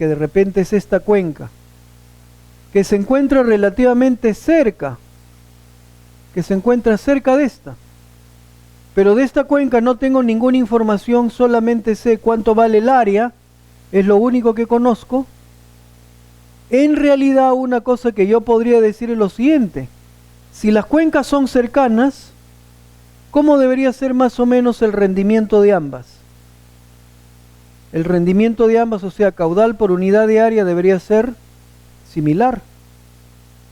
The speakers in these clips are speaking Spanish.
que de repente es esta cuenca, que se encuentra relativamente cerca, que se encuentra cerca de esta, pero de esta cuenca no tengo ninguna información, solamente sé cuánto vale el área, es lo único que conozco. En realidad, una cosa que yo podría decir es lo siguiente: si las cuencas son cercanas, ¿cómo debería ser más o menos el rendimiento de ambas? El rendimiento de ambas, o sea, caudal por unidad de área, debería ser similar.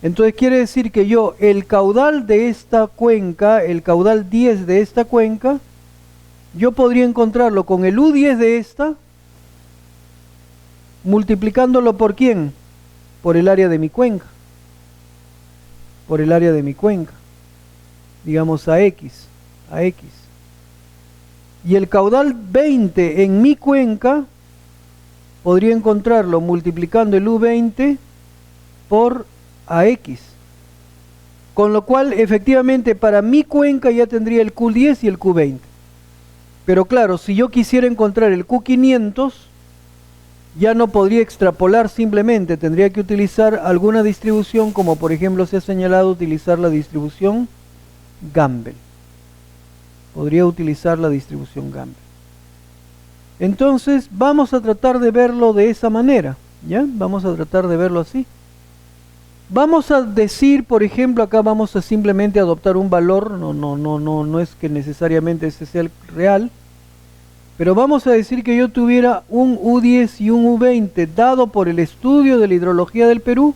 Entonces quiere decir que yo, el caudal de esta cuenca, el caudal 10 de esta cuenca, yo podría encontrarlo con el U10 de esta, multiplicándolo por ¿quién? Por el área de mi cuenca. Por el área de mi cuenca. Digamos a X. Y el caudal 20 en mi cuenca, podría encontrarlo multiplicando el U20 por AX. Con lo cual, efectivamente, para mi cuenca ya tendría el Q10 y el Q20. Pero claro, si yo quisiera encontrar el Q500, ya no podría extrapolar simplemente, tendría que utilizar alguna distribución, como por ejemplo se ha señalado utilizar la distribución Gumbel. Podría utilizar la distribución Gumbel. Entonces, vamos a tratar de verlo de esa manera, ¿ya? Vamos a tratar de verlo así. Vamos a decir, por ejemplo, acá vamos a simplemente adoptar un valor, no es que necesariamente ese sea el real, pero vamos a decir que yo tuviera un U10 y un U20 dado por el estudio de la hidrología del Perú,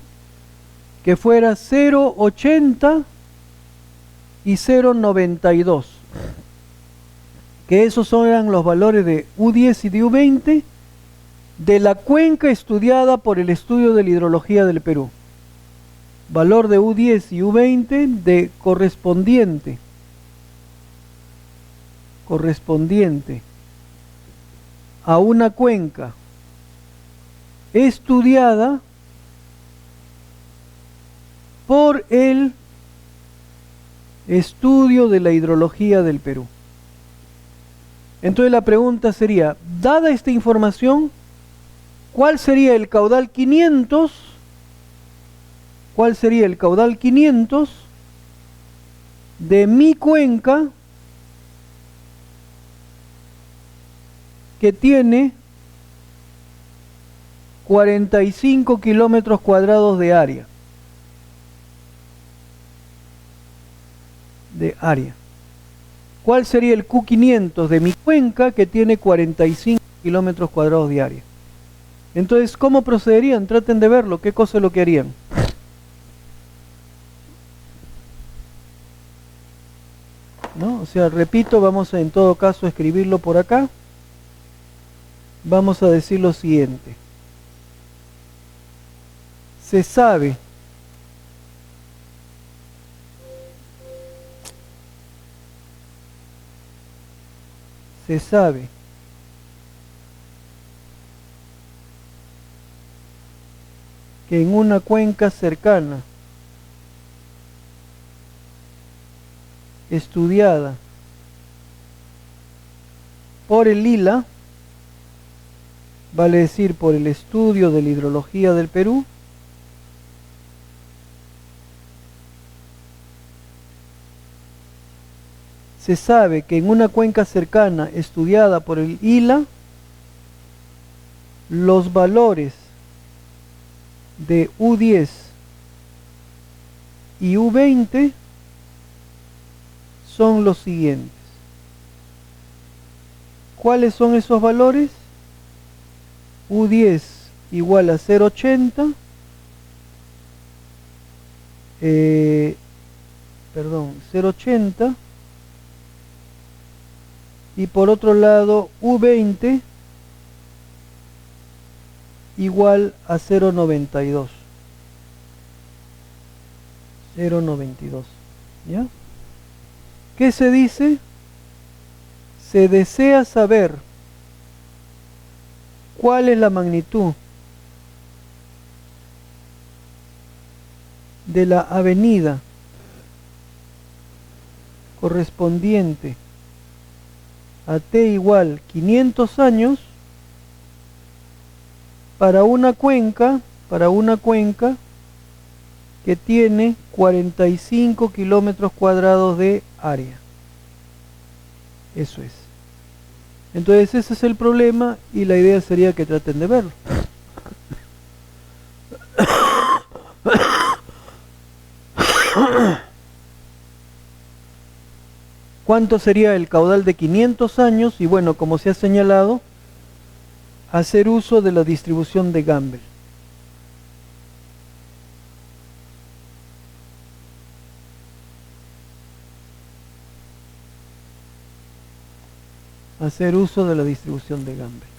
que fuera 0,80 y 0,92, que esos eran los valores de U10 y de U20 de la cuenca estudiada por el estudio de la hidrología del Perú. Valor de U10 y U20 de correspondiente a una cuenca estudiada por el estudio de la hidrología del Perú. Entonces la pregunta sería, dada esta información, ¿cuál sería el caudal 500? ¿Cuál sería el caudal 500 de mi cuenca que tiene 45 kilómetros cuadrados de área? ¿Cuál sería el Q500 de mi cuenca que tiene 45 kilómetros cuadrados de área? Entonces, ¿cómo procederían? Traten de verlo. ¿Qué cosa es lo que harían? ¿No? O sea, repito, vamos a en todo caso escribirlo por acá. Vamos a decir lo siguiente. Se sabe que en una cuenca cercana, estudiada por el ILA, vale decir por el estudio de la hidrología del Perú, se sabe que en una cuenca cercana estudiada por el ILA, los valores de U10 y U20 son los siguientes. ¿Cuáles son esos valores? U10 igual a 0,80, 0,80, y por otro lado U20 igual a 0,92. 0,92. ¿Ya? ¿Qué se dice? Se desea saber cuál es la magnitud de la avenida correspondiente a t igual 500 años para una cuenca que tiene 45 kilómetros cuadrados de área. Eso es. Entonces ese es el problema y la idea sería que traten de verlo. ¿Cuánto sería el caudal de 500 años? Y bueno, como se ha señalado, hacer uso de la distribución de Gumbel. Hacer uso de la distribución de Gumbel.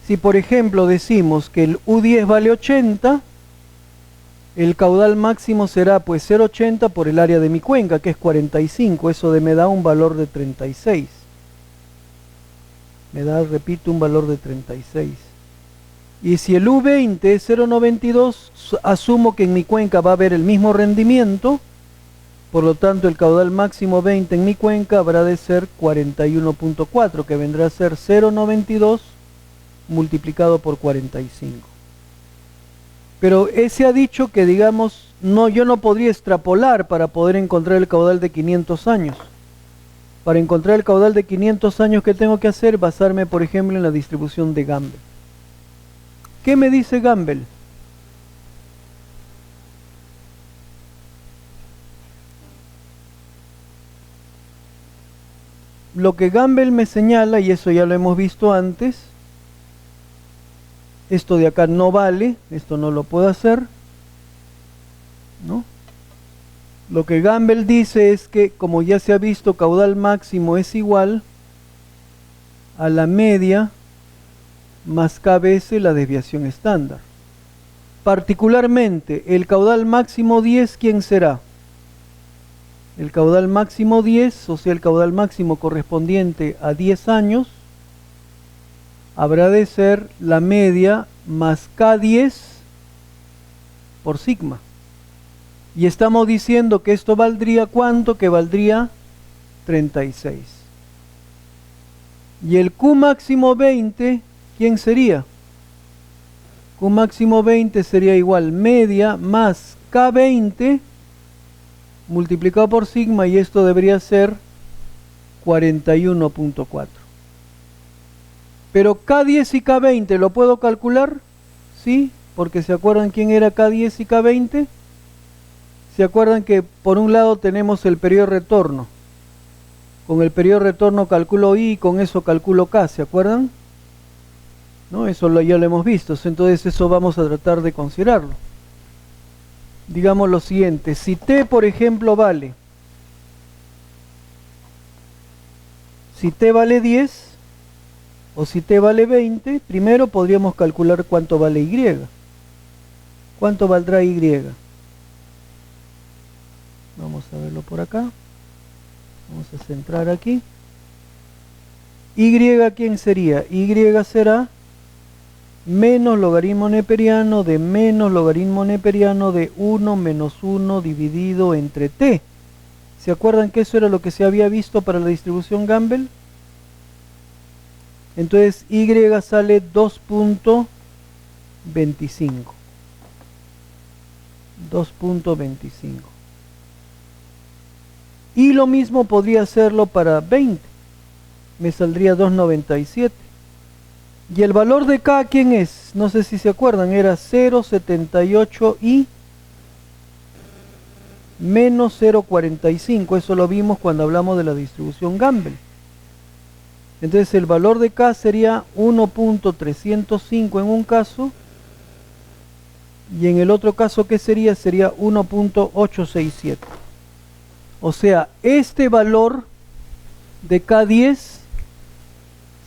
Si por ejemplo decimos que el U10 vale 80, el caudal máximo será pues 0,80 por el área de mi cuenca, que es 45, eso me da un valor de 36. Me da, repito, un valor de 36. Y si el U20 es 0,92, asumo que en mi cuenca va a haber el mismo rendimiento, por lo tanto el caudal máximo 20 en mi cuenca habrá de ser 41.4, que vendrá a ser 0,92 multiplicado por 45. Pero ese ha dicho que, digamos, yo no podría extrapolar para poder encontrar el caudal de 500 años. Para encontrar el caudal de 500 años, ¿qué tengo que hacer? Basarme, por ejemplo, en la distribución de Gumbel. ¿Qué me dice Gumbel? Lo que Gumbel me señala, y eso ya lo hemos visto antes, esto de acá no vale, esto no lo puedo hacer, ¿no? Lo que Gumbel dice es que, como ya se ha visto, caudal máximo es igual a la media más K veces la desviación estándar. Particularmente, el caudal máximo 10, ¿quién será? El caudal máximo 10, o sea, el caudal máximo correspondiente a 10 años, habrá de ser la media más K10 por sigma. Y estamos diciendo que esto valdría ¿cuánto? Que valdría 36. Y el Q máximo 20, ¿quién sería? Q máximo 20 sería igual media más K20 multiplicado por sigma, y esto debería ser 41.4. Pero K10 y K20, ¿lo puedo calcular? Sí, porque ¿se acuerdan quién era K10 y K20? ¿Se acuerdan que por un lado tenemos el periodo de retorno? Con el periodo de retorno calculo I y con eso calculo K, ¿se acuerdan? ¿No? Eso ya lo hemos visto, entonces eso vamos a tratar de considerarlo. Digamos lo siguiente, si T por ejemplo vale, si T vale 10 o si T vale 20, primero podríamos calcular cuánto vale Y. ¿Cuánto valdrá Y? Vamos a verlo por acá. Vamos a centrar aquí. ¿Y quién sería? Y será menos logaritmo neperiano de menos logaritmo neperiano de 1 menos 1 dividido entre T. ¿Se acuerdan que eso era lo que se había visto para la distribución Gumbel? Entonces Y sale 2.25. 2.25. Y lo mismo podría hacerlo para 20. Me saldría 2.97. Y el valor de K, ¿quién es? No sé si se acuerdan, era 0.78 y menos 0.45. Eso lo vimos cuando hablamos de la distribución Gumbel. Entonces el valor de K sería 1.305 en un caso, y en el otro caso, ¿qué sería? Sería 1.867. O sea, este valor de K10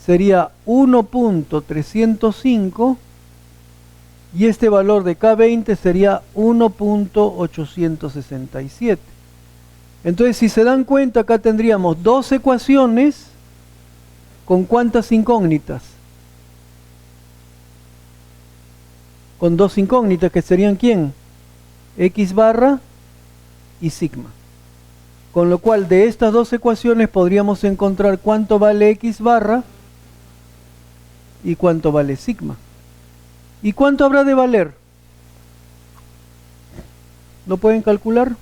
sería 1.305 y este valor de K20 sería 1.867. Entonces, si se dan cuenta, acá tendríamos dos ecuaciones con ¿cuántas incógnitas? Con dos incógnitas, que serían ¿quién? X barra y sigma. Con lo cual, de estas dos ecuaciones podríamos encontrar cuánto vale X barra y cuánto vale sigma. ¿Y cuánto habrá de valer? ¿Lo pueden calcular?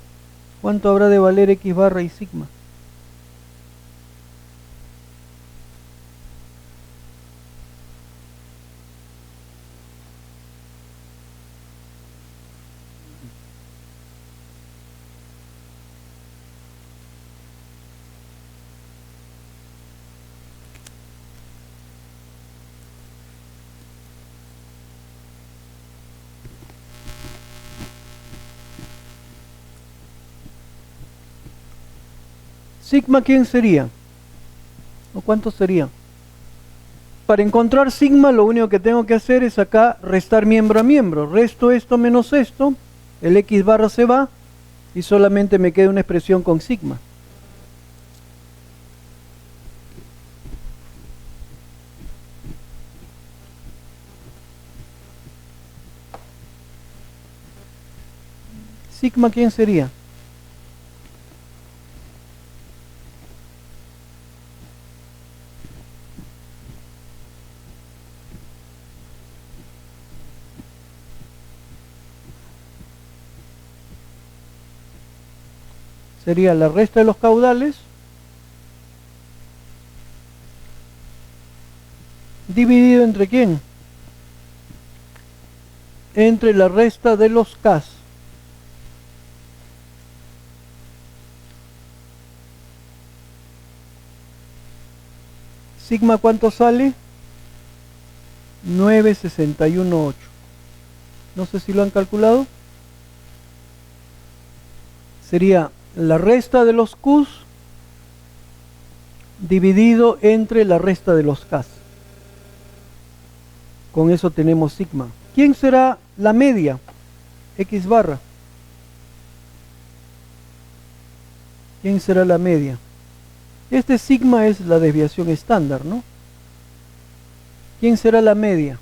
¿Cuánto habrá de valer X barra y sigma? ¿Sigma quién sería? ¿O cuánto sería? Para encontrar sigma lo único que tengo que hacer es acá restar miembro a miembro. Resto esto menos esto, el X barra se va y solamente me queda una expresión con sigma. ¿Sigma quién sería? Sería la resta de los caudales dividido entre ¿quién? Entre la resta de los K. Sigma ¿cuánto sale? 961.8. No sé si lo han calculado. Sería la resta de los Qs dividido entre la resta de los Ks. Con eso tenemos sigma. ¿Quién será la media? X barra. ¿Quién será la media? Este sigma es la desviación estándar, ¿no? ¿Quién será la media?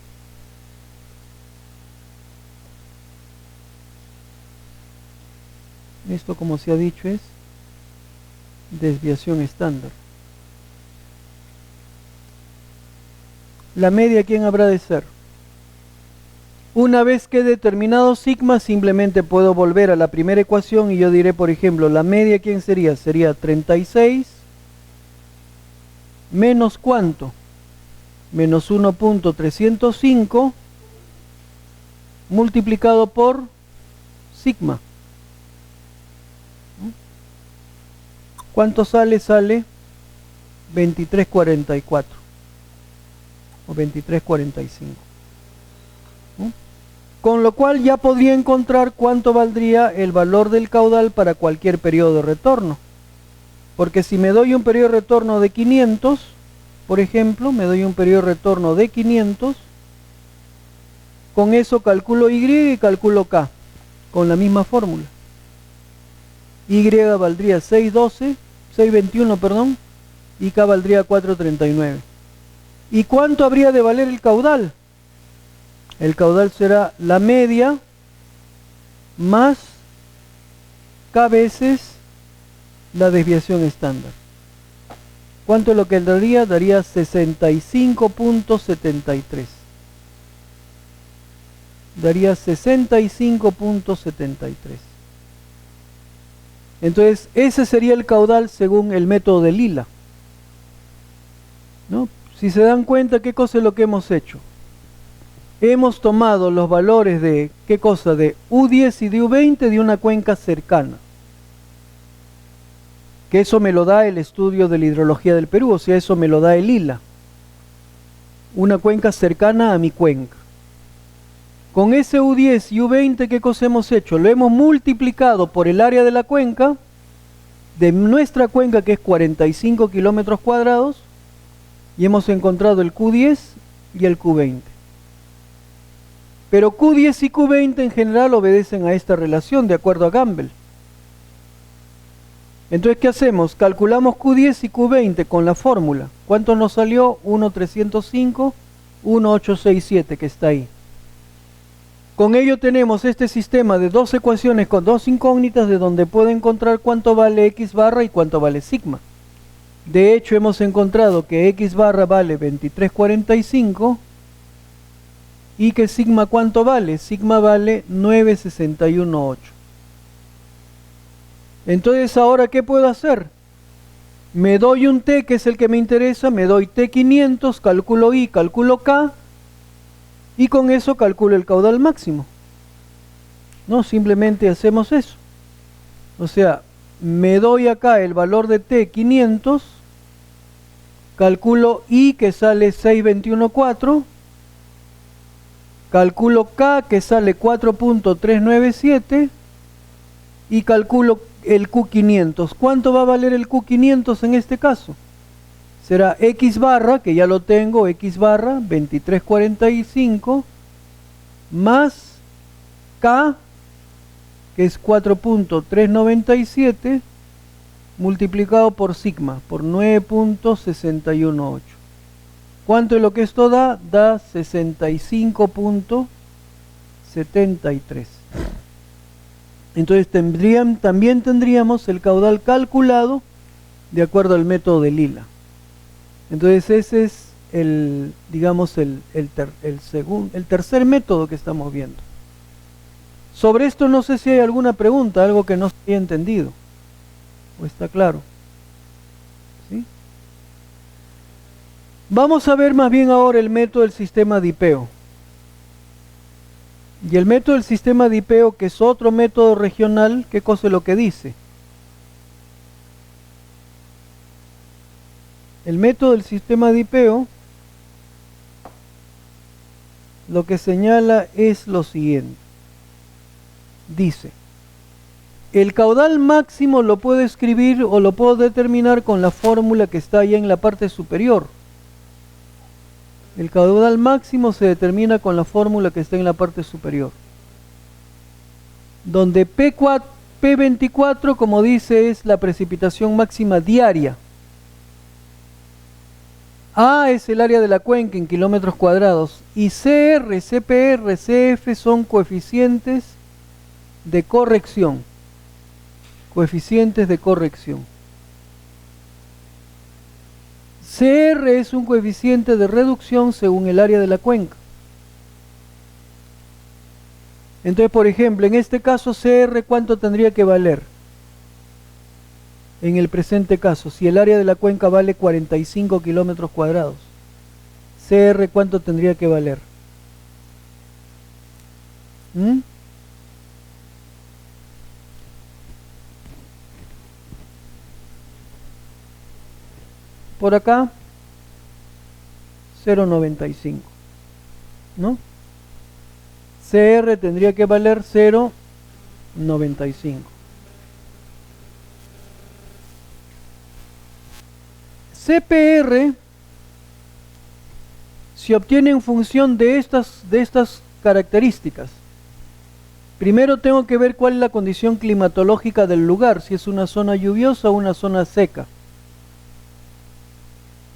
Esto, como se ha dicho, es desviación estándar. La media, ¿quién habrá de ser? Una vez que he determinado sigma, simplemente puedo volver a la primera ecuación y yo diré, por ejemplo, la media, ¿quién sería? Sería 36 menos ¿cuánto? Menos 1.305 multiplicado por sigma. ¿Cuánto sale? Sale 23.44 o 23.45. Con lo cual ya podría encontrar cuánto valdría el valor del caudal para cualquier periodo de retorno. Porque si me doy un periodo de retorno de 500, por ejemplo, me doy un periodo de retorno de 500, con eso calculo Y y calculo K, con la misma fórmula. Y valdría 621, perdón, y K valdría 439. ¿Y cuánto habría de valer el caudal? El caudal será la media más K veces la desviación estándar. ¿Cuánto es lo que daría? Daría 65.73. Daría 65.73. Entonces, ese sería el caudal según el método de Lila, ¿no? Si se dan cuenta, ¿qué cosa es lo que hemos hecho? Hemos tomado los valores de, ¿qué cosa? De U10 y de U20 de una cuenca cercana. Que eso me lo da el estudio de la hidrología del Perú, o sea, eso me lo da el Lila. Una cuenca cercana a mi cuenca. Con ese U10 y U20, ¿qué cosa hemos hecho? Lo hemos multiplicado por el área de la cuenca, de nuestra cuenca, que es 45 kilómetros cuadrados, y hemos encontrado el Q10 y el Q20. Pero Q10 y Q20 en general obedecen a esta relación, de acuerdo a Gamble. Entonces, ¿qué hacemos? Calculamos Q10 y Q20 con la fórmula. ¿Cuánto nos salió? 1.305, 1.867, que está ahí. Con ello tenemos este sistema de dos ecuaciones con dos incógnitas de donde puedo encontrar cuánto vale X barra y cuánto vale sigma. De hecho, hemos encontrado que X barra vale 23.45 y que sigma, ¿cuánto vale? Sigma vale 9.618. Entonces, ¿ahora qué puedo hacer? Me doy un T, que es el que me interesa, me doy T500, calculo I, calculo K, y con eso calculo el caudal máximo. No, simplemente hacemos eso. O sea, me doy acá el valor de T500, calculo I, que sale 6.214, calculo K, que sale 4.397, y calculo el Q500. ¿Cuánto va a valer el Q500 en este caso? Será X barra, que ya lo tengo, X barra 23.45, más K, que es 4.397, multiplicado por sigma, por 9.618. ¿Cuánto es lo que esto da? Da 65.73. Entonces también tendríamos el caudal calculado de acuerdo al método de Lila. Entonces ese es el, digamos, el tercer método que estamos viendo. Sobre esto no sé si hay alguna pregunta, algo que no se haya entendido. ¿O está claro? ¿Sí? Vamos a ver más bien ahora el método del sistema DIPEO. Y el método del sistema DIPEO, que es otro método regional, ¿qué cosa es lo que dice? El método del sistema DIPEO lo que señala es lo siguiente. Dice, el caudal máximo lo puedo escribir o lo puedo determinar con la fórmula que está ahí en la parte superior. El caudal máximo se determina con la fórmula que está en la parte superior, donde P24, como dice, es la precipitación máxima diaria. A es el área de la cuenca en kilómetros cuadrados y CR, CPR, CF son coeficientes de corrección. Coeficientes de corrección. CR es un coeficiente de reducción según el área de la cuenca. Entonces, por ejemplo, en este caso CR, ¿cuánto tendría que valer? En el presente caso, si el área de la cuenca vale 45 kilómetros cuadrados, CR, ¿cuánto tendría que valer? Por acá, 0,95, ¿no? CR tendría que valer 0,95. CPR se obtiene en función de estas características. Primero tengo que ver cuál es la condición climatológica del lugar, si es una zona lluviosa o una zona seca.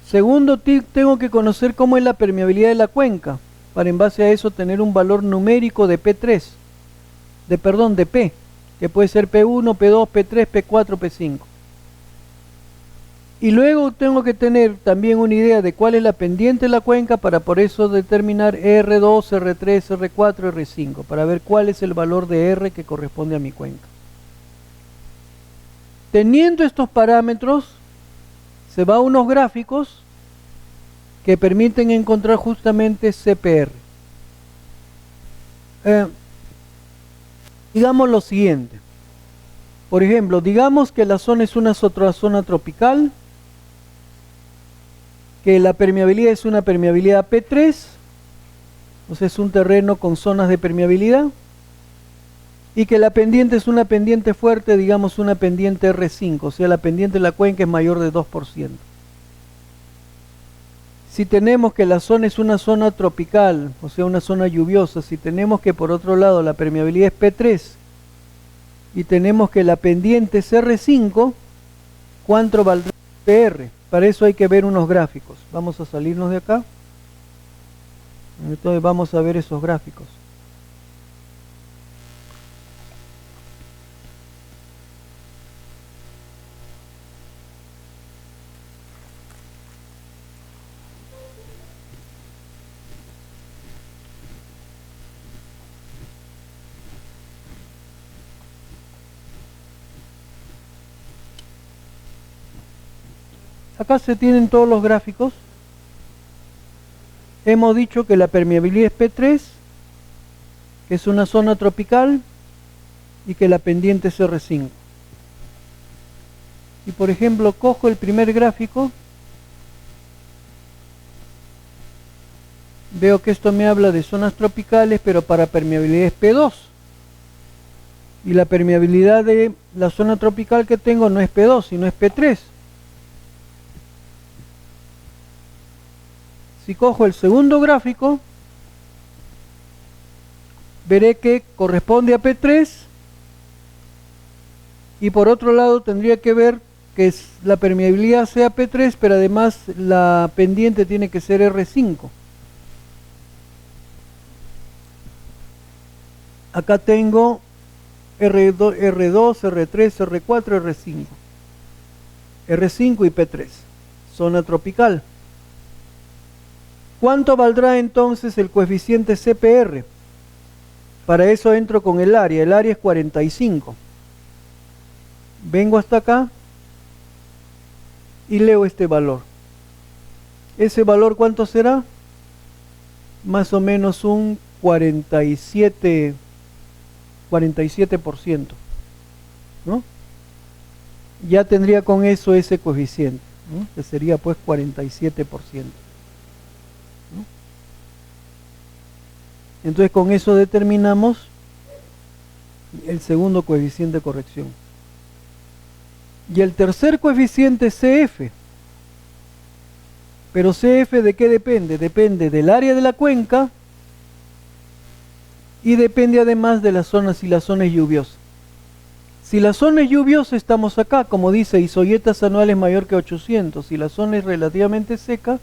Segundo, tengo que conocer cómo es la permeabilidad de la cuenca, para en base a eso tener un valor numérico de P3, de P, que puede ser P1, P2, P3, P4, P5. Y luego tengo que tener también una idea de cuál es la pendiente de la cuenca para por eso determinar R2, R3, R4, R5, para ver cuál es el valor de R que corresponde a mi cuenca. Teniendo estos parámetros, se va a unos gráficos que permiten encontrar justamente CPR. Digamos lo siguiente. Por ejemplo, digamos que la zona es una zona tropical, que la permeabilidad es una permeabilidad P3, o sea, es un terreno con zonas de permeabilidad, y que la pendiente es una pendiente fuerte, digamos una pendiente R5, o sea, la pendiente de la cuenca es mayor de 2%. Si tenemos que la zona es una zona tropical, o sea, una zona lluviosa, si tenemos que por otro lado la permeabilidad es P3, y tenemos que la pendiente es R5, ¿cuánto valdrá PR? Para eso hay que ver unos gráficos. Vamos a salirnos de acá. Entonces vamos a ver esos gráficos. Acá se tienen todos los gráficos. Hemos dicho que la permeabilidad es P3, que es una zona tropical, y que la pendiente es R5. Y por ejemplo, cojo el primer gráfico, veo que esto me habla de zonas tropicales, pero para permeabilidad es P2. Y la permeabilidad de la zona tropical que tengo no es P2, sino es P3. Si cojo el segundo gráfico, veré que corresponde a P3 y por otro lado tendría que ver que la permeabilidad sea P3, pero además la pendiente tiene que ser R5. Acá tengo R2, R3, R4, R5. R5 y P3, zona tropical. ¿Cuánto valdrá entonces el coeficiente CPR? Para eso entro con el área es 45. Vengo hasta acá y leo este valor. ¿Ese valor cuánto será? Más o menos un 47%, ¿no? Ya tendría con eso ese coeficiente, ¿no? Que sería pues 47%. Entonces con eso determinamos el segundo coeficiente de corrección. Y el tercer coeficiente CF. Pero CF ¿de qué depende? Depende del área de la cuenca y depende además de las zonas, si la zona es lluviosa. Si la zona es lluviosa estamos acá, como dice, isoyetas anuales mayor que 800. Si la zona es relativamente seca,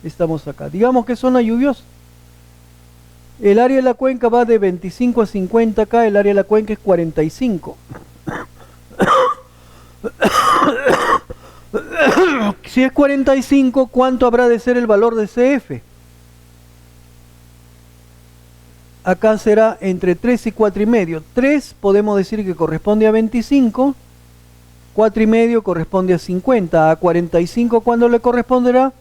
estamos acá. Digamos que zona lluviosa. El área de la cuenca va de 25 a 50 acá, el área de la cuenca es 45. Si es 45, ¿cuánto habrá de ser el valor de CF? Acá será entre 3 y 4,5. 3 podemos decir que corresponde a 25, 4,5 corresponde a 50. A 45, ¿cuándo le corresponderá?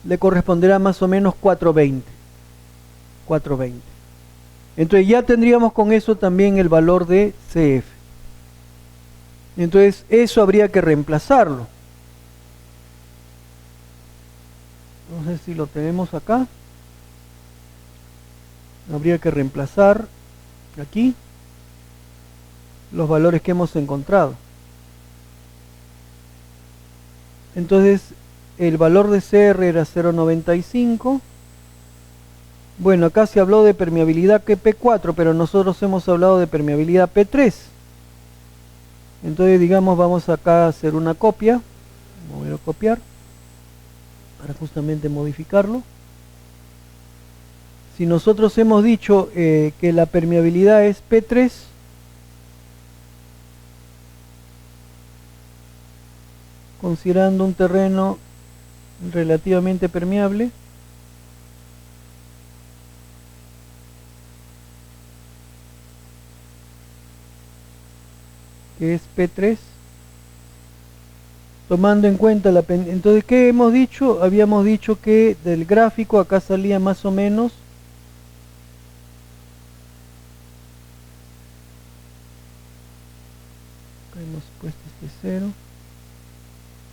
Le corresponderá más o menos 4,20. 4,20. Entonces ya tendríamos con eso también el valor de CF. Entonces eso habría que reemplazarlo. No sé si lo tenemos acá. Habría que reemplazar aquí los valores que hemos encontrado. Entonces el valor de CR era 0,95. Bueno, acá se habló de permeabilidad que P4, pero nosotros hemos hablado de permeabilidad P3. Entonces digamos, vamos acá a hacer una copia. Voy a copiar para justamente modificarlo. Si nosotros hemos dicho que la permeabilidad es P3, considerando un terreno relativamente permeable, que es P3, tomando en cuenta la pendiente. Entonces, ¿qué hemos dicho? Habíamos dicho que del gráfico acá salía más o menos hemos puesto este 0.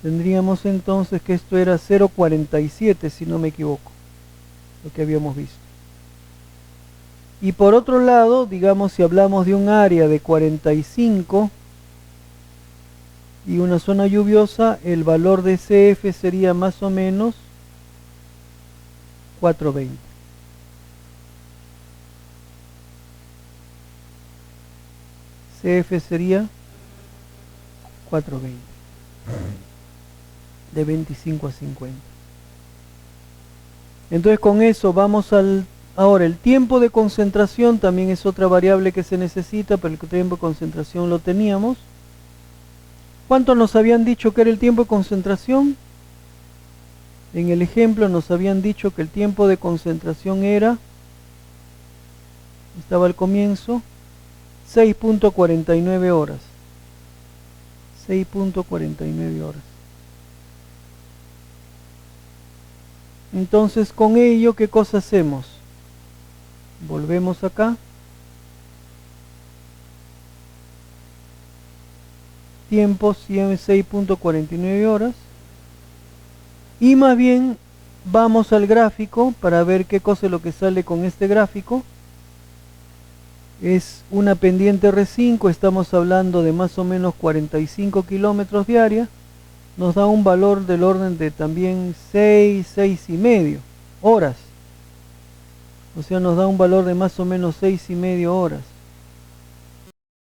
Tendríamos entonces que esto era 0,47 si no me equivoco, lo que habíamos visto. Y por otro lado, digamos, si hablamos de un área de 45 y una zona lluviosa, el valor de CF sería más o menos 4,20. CF sería 4,20. De 25 a 50. Entonces con eso vamos al... Ahora, el tiempo de concentración también es otra variable que se necesita, pero el tiempo de concentración lo teníamos. ¿Cuánto nos habían dicho que era el tiempo de concentración? En el ejemplo nos habían dicho que el tiempo de concentración era, estaba al comienzo, 6.49 horas. 6.49 horas. Entonces con ello, ¿qué cosa hacemos? Volvemos acá. Tiempo 6.49 horas. Y más bien vamos al gráfico para ver qué cosa es lo que sale con este gráfico. Es una pendiente R5, estamos hablando de más o menos 45 kilómetros diaria. Nos da un valor del orden de también 6,5 horas. O sea, nos da un valor de más o menos 6,5 horas.